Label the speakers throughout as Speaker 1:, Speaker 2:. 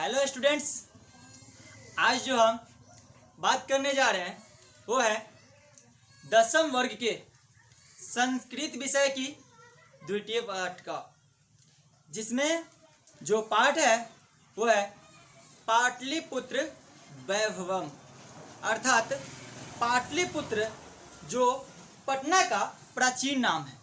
Speaker 1: Hello students, आज जो हम बात करने जा रहे हैं वो है 10वीं वर्ग के संस्कृत विषय की द्वितीय पाठ का, जिसमें जो पाठ है वो है पाटलिपुत्र वैभवम, अर्थात पाटलिपुत्र जो पटना का प्राचीन नाम है।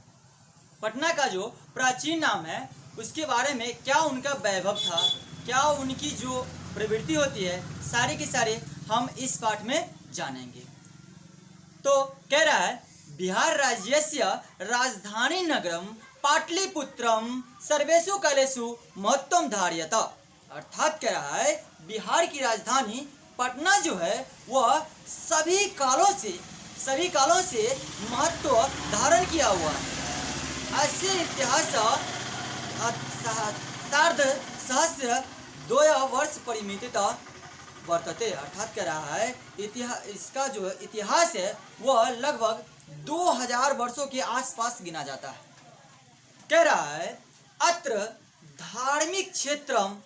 Speaker 1: पटना का जो प्राचीन नाम है उसके बारे में क्या उनका वैभव था, क्या उनकी जो प्रवृत्ति होती है, सारे के सारे हम इस पाठ में जानेंगे। तो कह रहा है बिहार राज्यस्य राजधानी नगरम पाटलिपुत्रम सर्वेषु कालेषु महत्वम धार्यत, अर्थात कह रहा है बिहार की राजधानी पटना जो है वह सभी कालों से महत्व धारण किया हुआ है। अस्य इतिहास सार्ध सहस्र 2 वर्ष परिमितिता वर्तते, अर्थात कह रहा है इसका जो इतिहास है वह लगभग 2000 वर्षों के आसपास गिना जाता है। कह रहा है अत्र धार्मिक क्षेत्रम,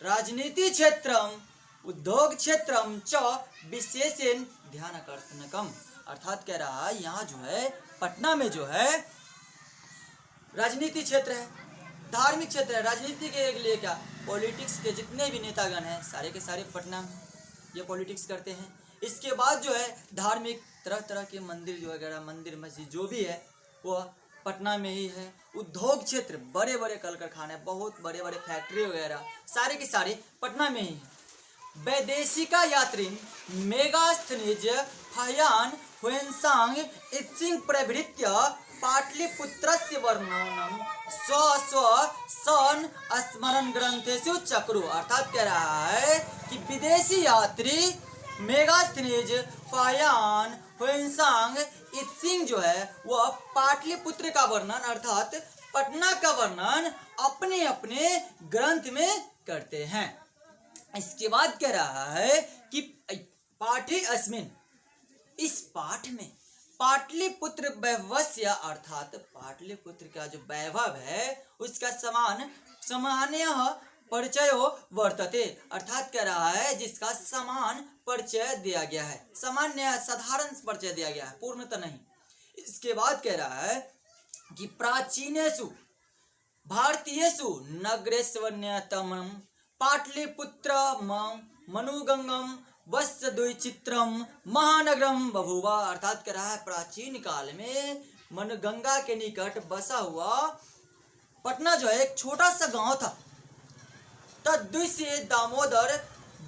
Speaker 1: राजनीति क्षेत्रम, उद्योग क्षेत्रम च विशेषण ध्यान आकर्षणकम, अर्थात कह रहा है यहाँ जो है पटना में जो है राजनीति क्षेत्र है, धार्मिक क्षेत्र है। राजनीति के लिए क्या, पॉलिटिक्स के जितने भी नेतागण हैं सारे के सारे पटना में ये पॉलिटिक्स करते हैं। इसके बाद जो है धार्मिक तरह तरह के मंदिर जो वगैरह, मंदिर मस्जिद जो भी है वह पटना में ही है। उद्योग क्षेत्र, बड़े बड़े कल कारखाने, बहुत बड़े बड़े फैक्ट्री वगैरह सारे के सारे पटना में ही है। वैदेशिका यात्री मेगास्थनीज फयान हुएनसांग इत्सिंग प्रभृत्य पाटलिपुत्रस्य वर्णनम स्व सन स्मरण ग्रंथेषु चक्रु, अर्थात कह रहा है कि विदेशी यात्री मेगास्थनीज फयान हुएनसांग इत्सिंग जो है वह पाटलिपुत्र का वर्णन अर्थात पटना का वर्णन अपने अपने ग्रंथ में करते हैं। इसके बाद कह रहा है कि पाठे अस्मिन, इस पाठ में पाटलिपुत्र वैभवस्य, अर्थात पाटलिपुत्र का जो वैभव है उसका सामान्य परिचय वर्तते, अर्थात कह रहा है जिसका समान परिचय दिया गया है, सामान्य साधारण परिचय दिया गया है, पूर्णतः नहीं। इसके बाद कह रहा है कि प्राचीनेषु भारतीयेषु नगरेष्वन्यतमं पाटलिपुत्र मनुगंगम वत्स द्विचित्रम महानगरम बभुवा, अर्थात कह रहा है प्राचीन काल में मनगंगा के निकट बसा हुआ पटना जो है एक छोटा सा गांव था। तद्विषये दामोदर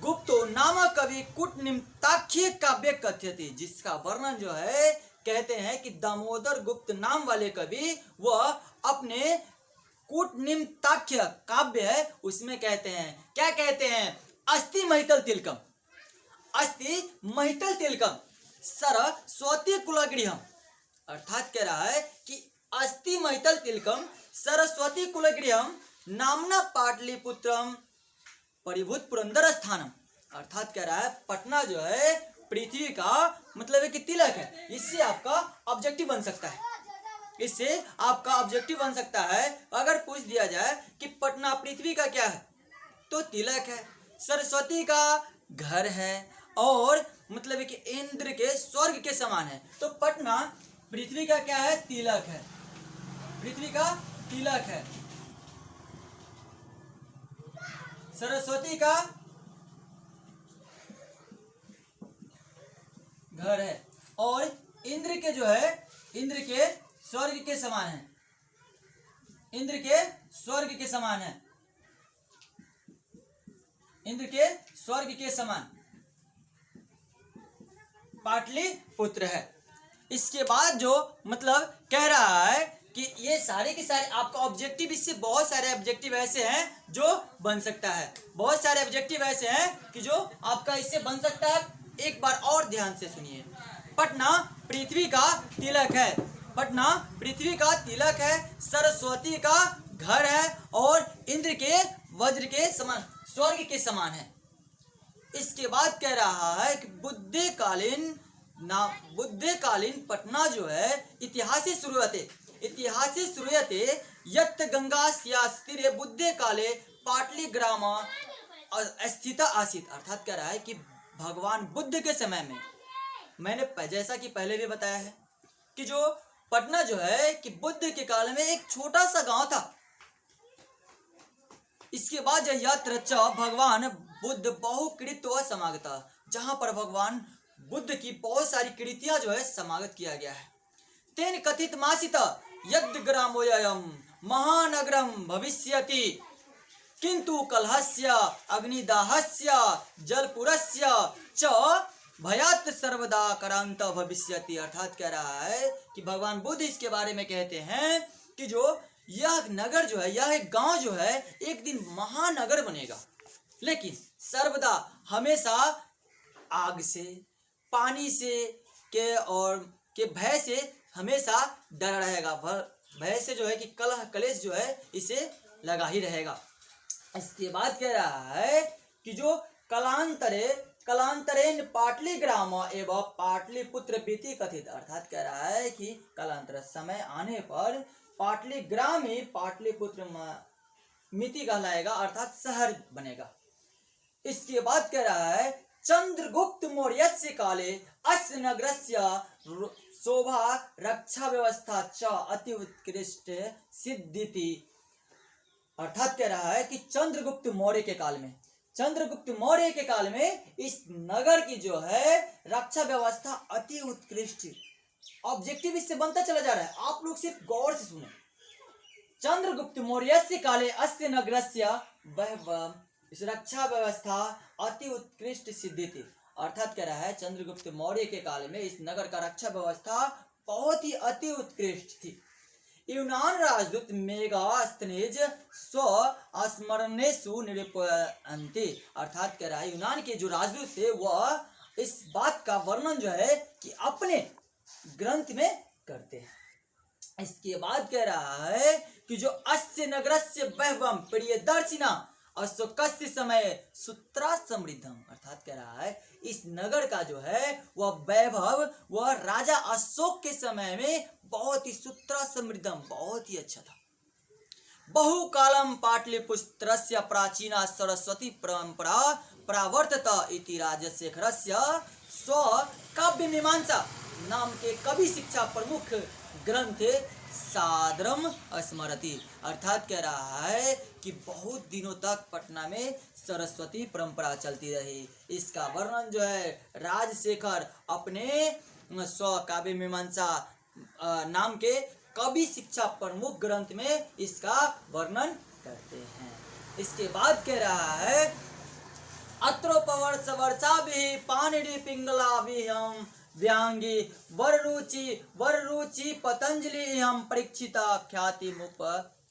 Speaker 1: गुप्तो नामक कवि कूटनिमित्ताख्य काव्य कथ्यते, जिसका वर्णन जो है कहते हैं कि दामोदर गुप्त नाम वाले कवि वह अपने कूटनिमित्ताख्य काव्य है उसमें कहते हैं, क्या कहते हैं, अस्ति महितल तिलकम, अस्ति महितल तिलकम सरस्वती कुलगृहम, अर्थात कह रहा है कि अस्ति महितल तिलकम सरस्वती कुलगृहम नामना पाटलिपुत्रम परिभूत पुरंदर स्थानम, अर्थात कह रहा है पटना जो है पृथ्वी का मतलब है कि तिलक है। इससे आपका ऑब्जेक्टिव बन सकता है, इससे आपका ऑब्जेक्टिव बन सकता है। अगर पूछ दिया जाए कि पटना पृथ्वी का क्या है तो तिलक है, सरस्वती का घर है और मतलब है कि इंद्र के स्वर्ग के समान है। तो पटना पृथ्वी का क्या है, तिलक है, पृथ्वी का तिलक है, सरस्वती का घर है और इंद्र के जो है इंद्र के स्वर्ग के समान है, इंद्र के स्वर्ग के समान है, इंद्र के स्वर्ग के समान पाटलिपुत्र है। इसके बाद जो मतलब कह रहा है कि ये सारे के सारे आपका ऑब्जेक्टिव, इससे बहुत सारे ऑब्जेक्टिव ऐसे हैं जो बन सकता है, बहुत सारे ऑब्जेक्टिव ऐसे हैं कि जो आपका इससे बन सकता है। एक बार और ध्यान से सुनिए, पटना पृथ्वी का तिलक है, पटना पृथ्वी का तिलक है, सरस्वती का घर है और इंद्र के वज्र के समान, स्वर्ग के समान है। इसके बाद कह रहा है कि बुद्धकालीन पटना जो है इतिहास श्रूयते यत् गंगास्यास्तीरे बुद्धे काले पाटलिग्राम स्थिता आसित, अर्थात कह रहा है कि भगवान बुद्ध के समय में, मैंने जैसा कि पहले भी बताया है कि जो पटना जो है कि बुद्ध के काल में एक छोटा सा गांव था। इसके बाद यत्र च भगवान बुद्ध बहुकृत्व समागता, जहां पर भगवान बुद्ध की बहुत सारी कृतियां जो है समागत किया गया है। तेन कथित मासित यद् ग्रामोयम महानगरम भविष्यति किंतु कलहस्य अग्निदाहस्य जलपुरस्य च भयात सर्वदा करांत भविष्यति, अर्थात कह रहा है कि भगवान बुद्ध इसके बारे में कहते हैं कि जो यह नगर जो है, यह एक गांव जो है एक दिन महानगर बनेगा, लेकिन सर्वदा हमेशा आग से, पानी से के भय से हमेशा डर रहेगा। भय से जो है कि कलह कलेश जो है इसे लगा ही रहेगा। इसके बाद कह रहा है कि जो कलांतरेन पाटली ग्राम एवं पाटलिपुत्र बीती कथित, अर्थात कह रहा है कि कलांतर समय आने पर पाटली ग्राम ही पाटलिपुत्र मिति कहलाएगा, अर्थात शहर बनेगा। इसके बाद कह रहा है चंद्रगुप्त मौर्यस्य काले अस्य नगरस्य शोभा रक्षा व्यवस्था च अति उत्कृष्ट सिद्धिति, अर्थात कह रहा है कि चंद्रगुप्त मौर्य के काल में इस नगर की जो है रक्षा व्यवस्था अति उत्कृष्ट, ऑब्जेक्टिव इससे बनता चला जा रहा है, आप लोग सिर्फ गौर से सुने। चंद्रगुप्त मौर्यस्य काले अस्य नगरस्य इस रक्षा व्यवस्था अति उत्कृष्ट सिद्धि थी, अर्थात कह रहा है चंद्रगुप्त मौर्य के काल में इस नगर का रक्षा व्यवस्था बहुत ही अति उत्कृष्ट थी। यूनान राजदूत मेगास्थनीज स्व स्मरणेशु निरूपयन्ति, अर्थात कह रहा है यूनान के जो राजदूत थे वह इस बात का वर्णन जो है कि अपने ग्रंथ में करते हैं। इसके बाद कह रहा है कि जो अस्य नगरस्य वैभवम प्रियदर्शिना अशोकस्य समय सूत्रा समृद्धम, अर्थात कह रहा है इस नगर का जो है वह वैभव वह राजा अशोक के समय में बहुत ही सूत्रा समृद्धम, बहुत ही अच्छा था। बहुकालम पाटलिपुत्रस्य प्राचीना सरस्वती परंपरा प्रावर्तत इति राजशेखरस्य स्व काव्य मीमांसा नाम के कवि शिक्षा प्रमुख ग्रंथ सादरम स्मरति, अर्थात कह रहा है कि बहुत दिनों तक पटना में सरस्वती परंपरा चलती रही। इसका वर्णन जो है राजशेखर अपने स्व काव्य मीमांसा नाम के कवि शिक्षा प्रमुख ग्रंथ में इसका वर्णन करते हैं। इसके बाद कह रहा है अत्रोपवर्ष वर्षा भी पानिडी पिंगला भी हम व्यांगी वररुचि पतंजलि हम परीक्षिता ख्याति मुप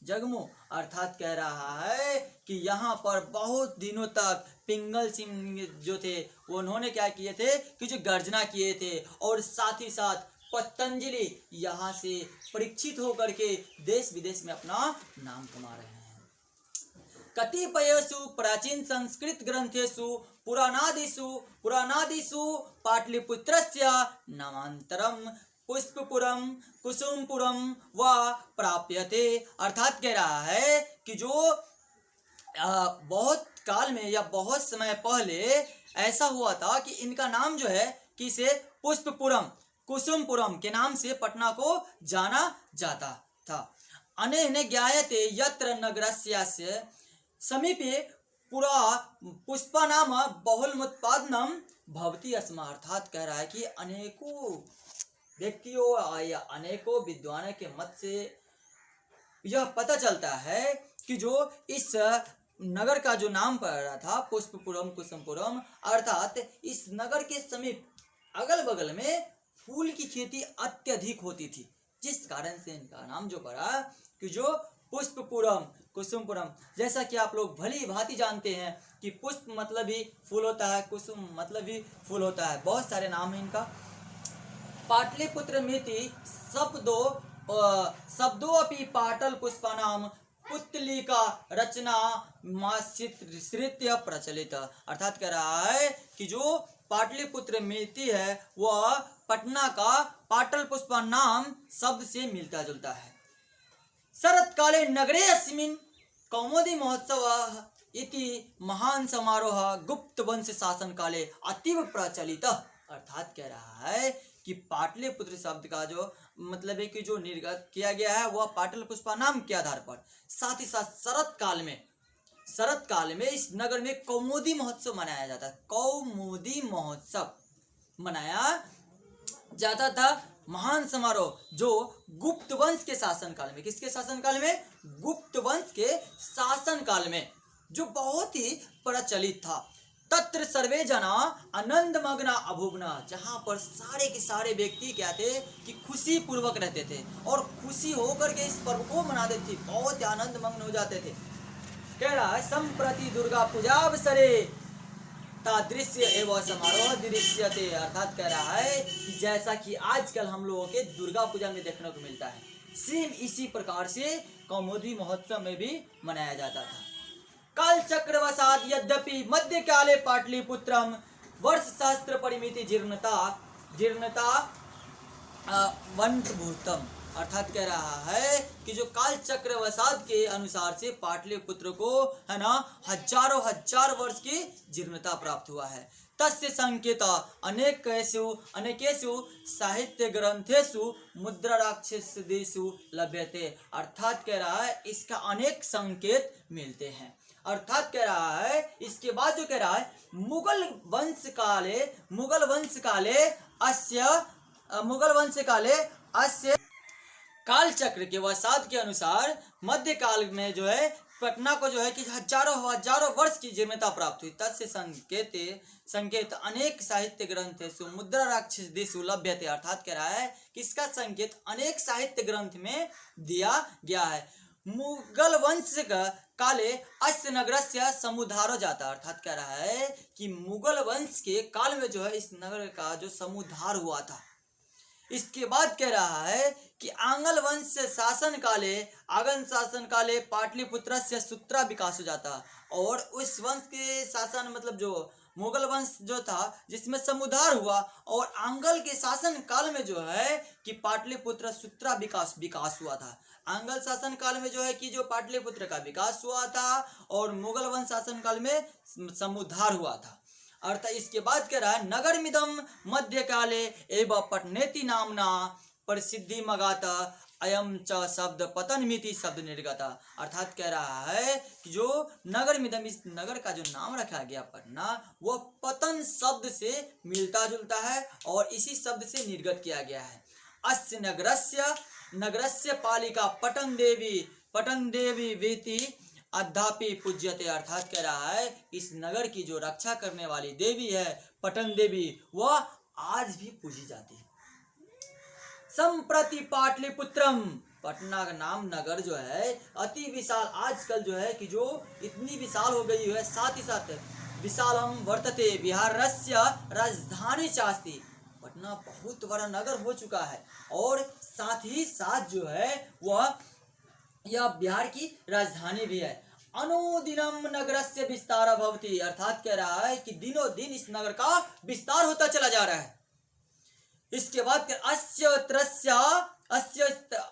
Speaker 1: जगमु, अर्थात कह रहा है कि यहाँ पर बहुत दिनों तक पिंगल सिंह जो थे उन्होंने क्या किए थे कि जो गर्जना किए थे, और साथ ही साथ पतंजलि यहाँ से परीक्षित होकर के देश विदेश में अपना नाम कमा रहे हैं। कतिपयेषु प्राचीन संस्कृत ग्रंथेषु पुराणादिषु पाटलिपुत्रस्य नामांतरम पुष्पपुरम कुसुमपुरम व प्राप्यते, अर्थात कह रहा है कि जो बहुत काल में या बहुत समय पहले ऐसा हुआ था कि इनका नाम जो है कि इसे पुष्पपुरम कुसुमपुरम के नाम से पटना को जाना जाता था। अनेन ज्ञायते यत्र नगरस्य समीपे पुरा पुष्पा नाम बहुलमुत्पादनम भवति अस्म, अर्थात कह रहा है कि अनेकों व्यक्तियों या अनेकों विद्वानों के मत से यह पता चलता है कि जो इस नगर का जो नाम पड़ रहा था पुष्पपुरम कुसुमपुरम, अर्थात इस नगर के समीप अगल बगल में फूल की खेती अत्यधिक होती थी, जिस कारण से इनका नाम जो पड़ा कि जो पुष्पपुरम कुसुमपुरम। जैसा कि आप लोग भली भांति जानते हैं कि पुष्प मतलब ही फूल होता है, कुसुम मतलब ही फूल होता है, बहुत सारे नाम हैं इनका। पाटलिपुत्र मिति शब्दों अपि पाटल पुष्पानाम पुतलिका रचना माश्रित्य प्रचलित, अर्थात कह रहा है कि जो पाटलिपुत्र मिति है वह पटना का पाटल पुष्पा नाम शब्द से मिलता जुलता है। शरत काले नगरे अस्मिन् कौमुदी महोत्सव इति महान समारोह गुप्त वंश शासन काले अतीव प्रचलित। अर्थात कह रहा है कि पाटलिपुत्र शब्द का जो मतलब है कि जो निर्गत किया गया है वह पाटलिपुत्र नाम के आधार पर, साथ ही साथ शरत काल में इस नगर में कौमुदी महोत्सव मनाया जाता है। कौमुदी महोत्सव मनाया जाता था, महान समारोह जो गुप्त वंश के शासन काल में, किसके शासन काल में? गुप्त वंश के शासन काल में, जो बहुत ही प्रचलित था। तत्र सर्वे जना आनंद मग्ना अभुवना, जहां पर सारे के सारे व्यक्ति क्या थे कि खुशी पूर्वक रहते थे और खुशी होकर के इस पर्व को मनाते थे, बहुत ही आनंद मग्न हो जाते थे। कह रहा है संप्रति दुर्गा पूजा अवसरे तादृश्य एवं समारोह दृश्यते। अर्थात कह रहा है कि जैसा कि आजकल हम लोगों के दुर्गा पूजा में देखने को मिलता है, सेम इसी प्रकार से कौमुदी महोत्सव में भी मनाया जाता था। काल चक्रवशात यद्यपि मध्यकाले पाटलिपुत्रम वर्ष सहस्त्र परिमिति जीर्णता वंटभूतम। अर्थात कह रहा है कि जो काल चक्रवशात के अनुसार से पाटलिपुत्र को है ना हजार वर्ष की जीर्णता प्राप्त हुआ है। तस्य संकेत अनेकेषु साहित्य ग्रंथेषु मुद्राक्षदेषु लभ्यते। अर्थात कह रहा है इसका अनेक संकेत मिलते हैं। अर्थात कह रहा है इसके बाद जो कह रहा है मुगल वंश काले अस्य काल चक्र के वसाद के अनुसार मध्य काल में जो है पटना को जो है कि हजारों वर्ष की जीर्णता प्राप्त हुई। तस्य संकेत अनेक साहित्य ग्रंथेषु मुद्राक्षदेषु लभ्यते। अर्थात कह रहा है कि इसका संकेत अनेक साहित्य ग्रंथ में दिया गया है। मुगल वंश काले अस्य नगरस्य समुद्धारो जाता। अर्थात कह रहा है कि मुगल वंश के काल में जो है इस नगर का जो समुद्धार हुआ था। इसके बाद कह रहा है कि आंगल वंश शासन काले पाटलिपुत्र से सूत्रा विकास हो जाता, और उस वंश के शासन मतलब जो मुगल वंश जो था जिसमें समुद्धार हुआ, और आंगल के शासन काल में जो है कि पाटलिपुत्र सूत्रा विकास हुआ था। आंगल शासन काल में जो है कि जो पाटलिपुत्र का विकास हुआ था और मुगल वंश शासन काल में समुद्धार हुआ था। अर्थात इसके बाद कह रहा है नगर मिदम मध्य काले एवं पटनेति नामना प्रसिद्धि मगाता अयम च शब्द पतन मिति शब्द निर्गता। अर्थात कह रहा है कि जो नगर मिदम, इस नगर का जो नाम रखा गया पटना, वह पतन शब्द से मिलता जुलता है और इसी शब्द से निर्गत किया गया है। अस्य नगरस्य पालिका पटन देवी वेति अद्यापि पूज्यते। अर्थात कह रहा है इस नगर की जो रक्षा करने वाली देवी है पटन देवी, वह आज भी पूजी जाती है। संप्रति पाटलिपुत्रम, पटना का नाम नगर जो है अति विशाल, आजकल जो है कि जो इतनी विशाल हो गई है, साथ ही साथ विशालम वर्तते बिहारस्य राजधानी चास्ति। पटना बहुत बड़ा नगर हो चुका है और साथ ही साथ जो है वह यह बिहार की राजधानी भी है। अनुदिनम नगरस्य विस्तार भवति। अर्थात कह रहा है कि दिनों दिन इस नगर का विस्तार होता चला जा रहा है। इसके बाद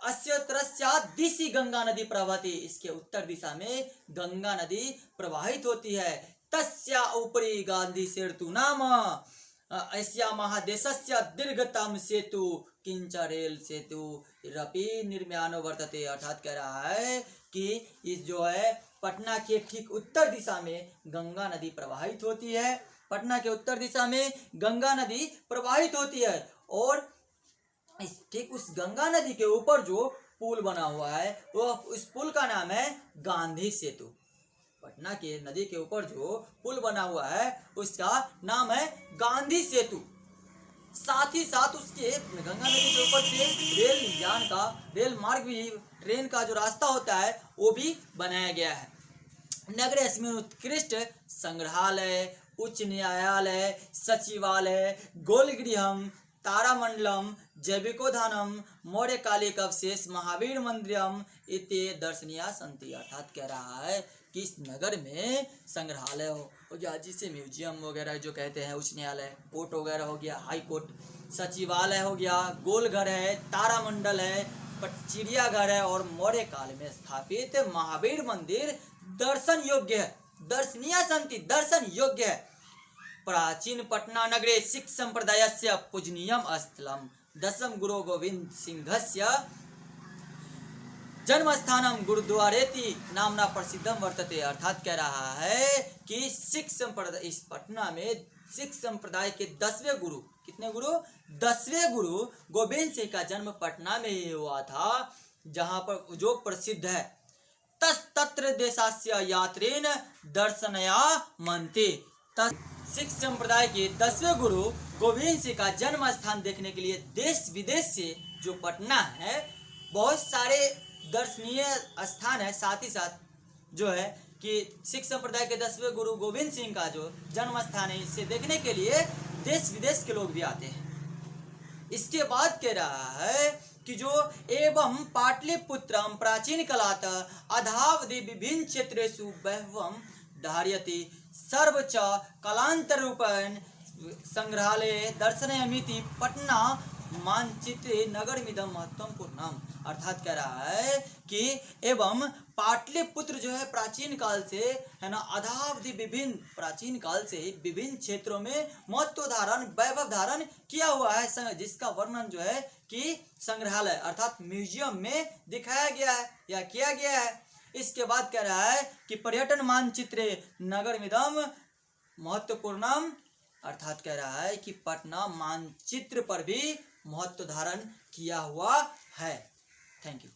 Speaker 1: अस्यत्रस्या दिशि गंगा नदी प्रवहति। इसके उत्तर दिशा में गंगा नदी प्रवाहित होती है। तस्या ऊपरी गांधी सेतु नाम एशिया महादेशस्य दीर्घतम सेतु किंच रेल सेतु रपि निर्माण वर्तते। अर्थात कह रहा है कि इस जो है पटना के ठीक उत्तर दिशा में गंगा नदी प्रवाहित होती है। पटना के उत्तर दिशा में गंगा नदी प्रवाहित होती है और ठीक उस गंगा नदी के ऊपर जो पुल बना हुआ है वह उस पुल का नाम है गांधी सेतु। पटना के नदी के ऊपर जो पुल बना हुआ है उसका नाम है गांधी सेतु। साथ ही साथ उसके गंगा नदी के ऊपर से रेल मार्ग भी, ट्रेन का जो रास्ता होता है वो भी बनाया गया है। नगरे अस्मिन् उत्कृष्ट संग्रहालय, उच्च न्यायालय, सचिवालय, गोलगृहम, तारामंडलम, जैविकोद्यानम, मौर्यकालिक अवशेष, महावीर मंदिरम इति दर्शनीय सन्ति। अर्थात कह रहा है कि इस नगर में संग्रहालय हो गया, जिसे म्यूजियम वगैरह जो कहते हैं, उच्च न्यायालय, कोर्ट वगैरह हो गया, हाई कोर्ट, सचिवालय हो गया, गोलघर है, तारामंडल है, चिड़ियाघर है और मौर्य काल में स्थापित महावीर मंदिर दर्शन योग्य है। दर्शनीय सन्ति, दर्शन योग्य है। प्राचीन पटना नगरे सिख संप्रदायस्य पूजनीयम स्थलम दशम गुरु गोविंद सिंहस्य जन्म स्थानम गुरुद्वारेति नामना प्रसिद्धम वर्तते। अर्थात कह रहा है कि सिख संप्रदाय, इस पटना में सिख संप्रदाय के 10वें गुरु, कितने गुरु? 10वें गुरु गोविंद सिंह का जन्म पटना में ही हुआ था, जहां पर जो प्रसिद्ध है। तत्र देशास्य यात्रेन दर्शनया मनते। सिख संप्रदाय के 10वें गुरु गोविंद सिंह का जन्म स्थान देखने के लिए देश विदेश से जो पटना है, बहुत सारे दर्शनीय स्थान है। साथ ही साथ जो है कि सिख संप्रदाय के 10वें गुरु गोविंद सिंह का जो जन्म स्थान है, इसे देखने के लिए देश विदेश के लोग भी आते हैं। इसके बाद कह रहा है कि जो एवं पाटलिपुत्रम प्राचीन कलात अधावधि विभिन्न क्षेत्रेषु वैभवम धारयति सर्वच कलांतर रूपेण संग्रहालय दर्शनयमिति पटना मानचित्रे नगरमिदं महत्वपूर्णम। अर्थात कह रहा है कि एवं पाटलिपुत्र जो है प्राचीन काल से है ना, अधावधि विभिन्न, प्राचीन काल से विभिन्न क्षेत्रों में महत्व धारण, वैभव धारण किया हुआ है, जिसका वर्णन जो है कि संग्रहालय अर्थात म्यूजियम में दिखाया गया है या किया गया है। इसके बाद कह रहा है कि पर्यटन मानचित्रे नगरमिदं महत्वपूर्णम। अर्थात कह रहा है कि पटना मानचित्र पर भी महत्व धारण किया हुआ है। Thank you.